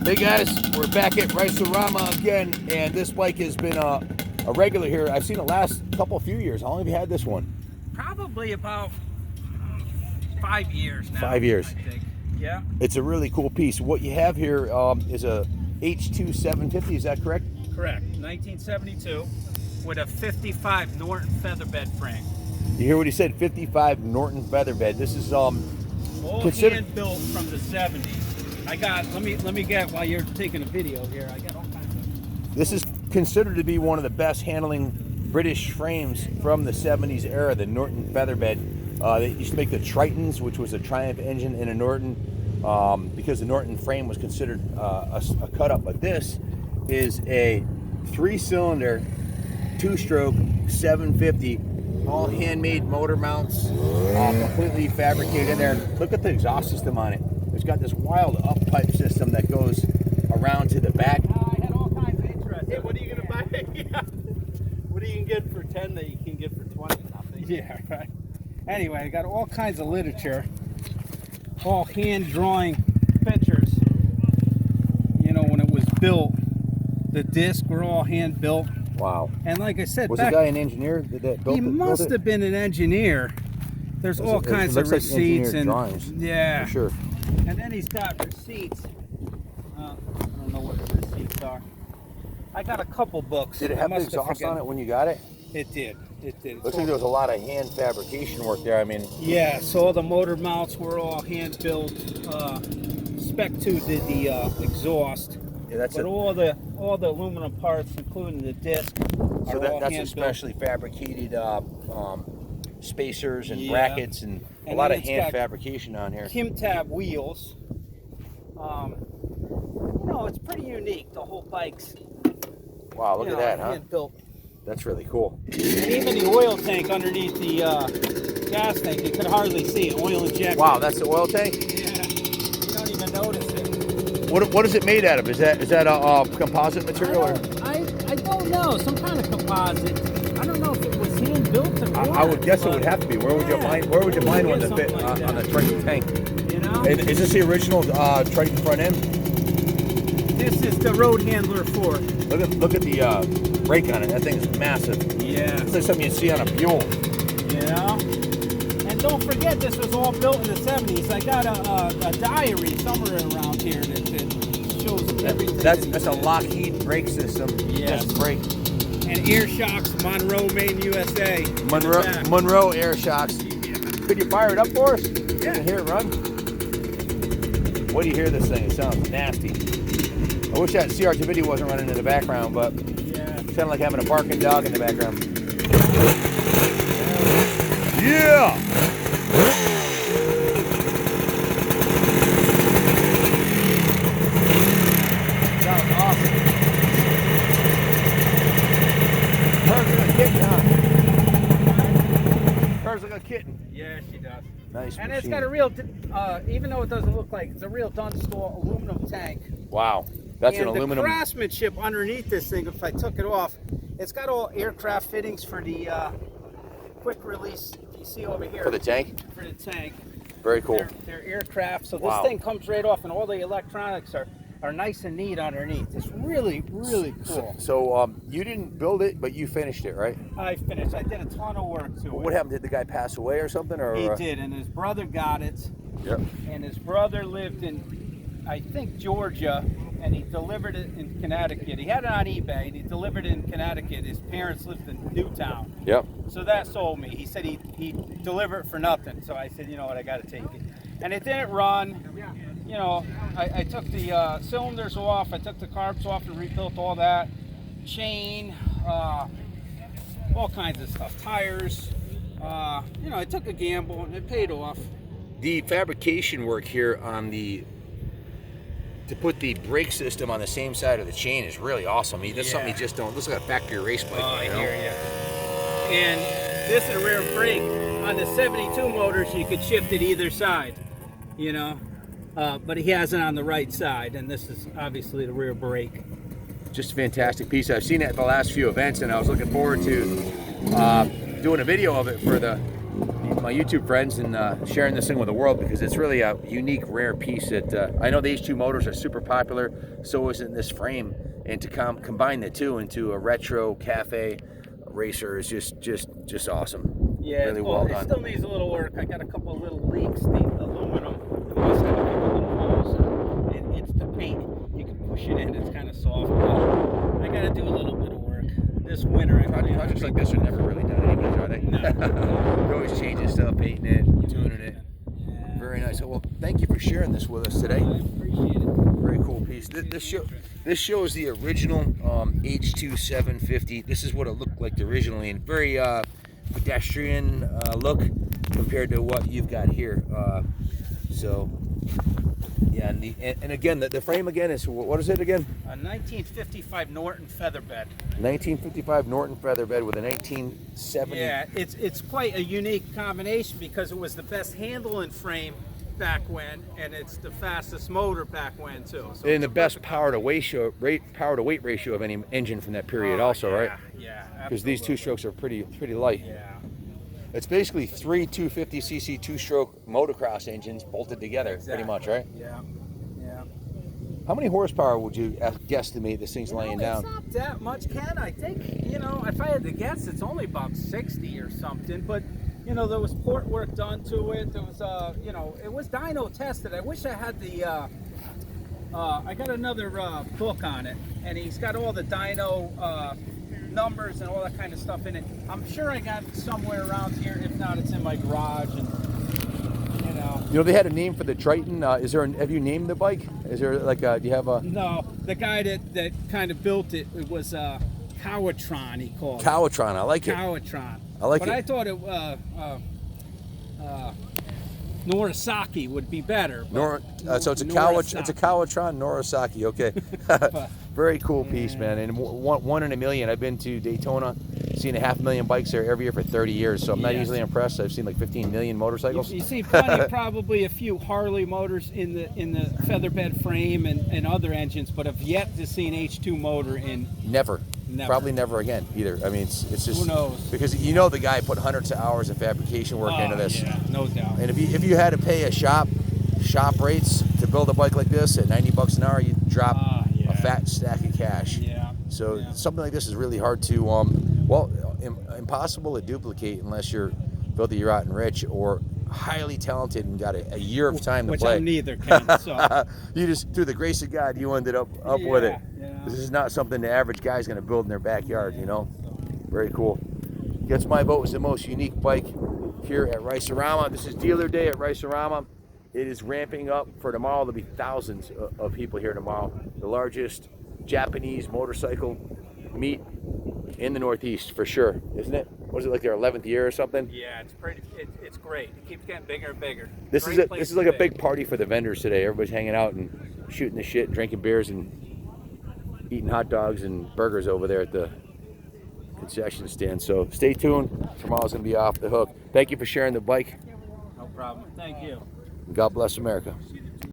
Hey guys, we're back at RAMA again, and this bike has been a regular here. I've seen it last few years. How long have you had this one? Probably about 5 years now. 5 years. I think. Yeah. It's a really cool piece. What you have here is a H2750. Is that correct? Correct. 1972 with a 55 Norton featherbed frame. You hear what he said? 55 Norton featherbed. This is All hand built from the 70s. I got. Let me get while you're taking a video here. I got all kinds of. This is considered to be one of the best handling British frames from the 70s era, the Norton featherbed. They used to make the Tritons, which was a Triumph engine in a Norton, because the Norton frame was considered a cut-up. But this is a 3-cylinder, 2-stroke 750, all handmade motor mounts, completely fabricated in there. Look at the exhaust system on it. It's got this wild up-pipe system that goes around to the back. I had all kinds of interest. Hey, what are you going to buy? Yeah. What are you can get for 10 that you can get for 20? Nothing. Yeah, right. Anyway, I got all kinds of literature, all hand drawing pictures. You know, when it was built, the discs were all hand built. Wow. And like I said, was the guy an engineer that built it? He must have been an engineer. There's all kinds of receipts and drawings. Yeah, for sure. And then he's got receipts. I don't know what the receipts are. I got a couple books. Did it have the exhaust on it when you got it? It did. It did. Looks like there was a lot of hand fabrication work there. I mean, yeah. So all the motor mounts were all hand built. Spec 2 did the exhaust. Yeah, that's but all the aluminum parts, including the disc, so are all that's hand especially built. Fabricated spacers and brackets and a lot of hand fabrication on here. Kim tab wheels. You know, it's pretty unique. The whole bike's. Wow, look at that, huh? Hand built. That's really cool. And even the oil tank underneath the gas tank, you could hardly see it. Oil injected. Wow, that's the oil tank? Yeah. You don't even notice it. What is it made out of? Is that a composite material? I don't know. Some kind of composite. I don't know if it was hand built or what. I would guess it would have to be. Where would you find one that fit on the Triton tank? You know? Is this the original Triton front end? This is the road handler 4. Look at the brake on it. That thing is massive. Yeah. It's like something you see on a mule. You know? And don't forget, this was all built in the 70s. I got a diary somewhere around here that shows everything. That's a Lockheed brake system. Yes. Just brake. And air shocks, Monroe, Maine, USA. Monroe air shocks. Yeah. Could you fire it up for us? Yeah. Can you hear it run? What do you hear this thing? It sounds nasty. I wish that CR2 video wasn't running in the background, but yeah, it sounded like having a barking dog in the background. Yeah! Sounds awesome. Purrs like a kitten, huh? Purrs like a kitten. Yeah, she does. Nice And machine. it's got a real, even though it doesn't look like, it's a real Dunstall aluminum tank. Wow. That's and an aluminum. The craftsmanship underneath this thing, if I took it off, it's got all aircraft fittings for the quick release you see over here. For the tank? For the tank. Very cool. They're aircraft, so Wow. this thing comes right off, and all the electronics are nice and neat underneath. It's really, really cool. So you didn't build it, but you finished it, right? I finished. I did a ton of work to it. What happened? Did the guy pass away or something? Or He did, and his brother got it. Yep. And his brother lived in, I think, Georgia, and he delivered it in Connecticut. He had it on eBay, and he delivered it in Connecticut. His parents lived in Newtown. Yep. So that sold me. He said he'd deliver it for nothing. So I said, you know what, I got to take it. And it didn't run. You know, I took the cylinders off, I took the carbs off and rebuilt all that. Chain, all kinds of stuff. Tires. You know, I took a gamble and it paid off. The fabrication work here on to put the brake system on the same side of the chain is really awesome. That's something you just don't. Looks like a factory race bike. I hear you. And this is a rear brake. On the 72 motors, you could shift it either side, you know. But he has it on the right side, and this is obviously the rear brake. Just a fantastic piece. I've seen it at the last few events, and I was looking forward to doing a video of it for the my YouTube friends and sharing this thing with the world, because it's really a unique, rare piece that I know the H2 motors are super popular, so isn't this frame, and to combine the two into a retro cafe racer is just awesome. Yeah, really well it done. still needs a little work. I got a couple of little leaks. The aluminum, the must have a couple little holes. It's the paint. You can push it in. It's kind of soft. But I got to do a little bit of work this winter. Projects like this are never really done anyways, are they? No. You're always changing stuff, painting it, tuning it. Yeah. Very nice. Well, thank you for sharing this with us today. I appreciate it. Very cool piece. This shows the original H2750. This is what it looked like originally, and very pedestrian look compared to what you've got here. So yeah, and again, the frame again is, what is it again? A 1955 Norton featherbed. 1955 Norton featherbed with a 1970. Yeah, it's quite a unique combination because it was the best handling frame back when, and it's the fastest motor back when too. So And the best power to weight ratio of any engine from that period, also, yeah, right? Yeah, Because these two-strokes are pretty light. Yeah. It's basically three 250cc two-stroke motocross engines bolted together, pretty much, right? Yeah. Yeah. How many horsepower would you guesstimate this thing's laying down? It's not that much, Ken. I think, if I had to guess, it's only about 60 or something. But, there was port work done to it. There was, it was dyno tested. I wish I had the, I got another book on it, and he's got all the dyno numbers and all that kind of stuff in it. I'm sure I got it somewhere around here. If not, it's in my garage. And They had a name for the Triton. Have you named the bike? Is there do you have a? No, the guy that kind of built it, it was Kawatron, he called it. Kawatron. I like it. Kawatron. I like but it. I thought it Norasaki would be better. So it's a Kawatron Norasaki. Okay. Very cool piece, man. And one in a million. I've been to Daytona, seen 500,000 bikes there every year for 30 years. So I'm not easily impressed. I've seen like 15 million motorcycles. You see probably a few Harley motors in the featherbed frame and other engines, but have yet to see an H2 motor in. Never. Probably never again either. I mean, it's just, who knows? Because the guy put hundreds of hours of fabrication work into this. Yeah, no doubt. And if you had to pay a shop rates to build a bike like this at $90 an hour, you drop a fat stack of cash. Yeah. So something like this is really hard to impossible to duplicate unless you're filthy, rotten rich, or highly talented and got a year of time to play. Which I'm neither, Ken. So. You just, through the grace of God, you ended up with it. Yeah. This is not something the average guy's going to build in their backyard, Very cool. Gets my vote as the most unique bike here at RAMA. This is dealer day at RAMA. It is ramping up for tomorrow. There'll be thousands of people here tomorrow. The largest Japanese motorcycle meet in the Northeast, for sure, isn't it? Was it like their 11th year or something? Yeah, it's pretty. It's great. It keeps getting bigger and bigger. This is like a big party for the vendors today. Everybody's hanging out and shooting the shit, and drinking beers, and eating hot dogs and burgers over there at the concession stand. So stay tuned. Tomorrow's gonna be off the hook. Thank you for sharing the bike. No problem. Thank you. God bless America.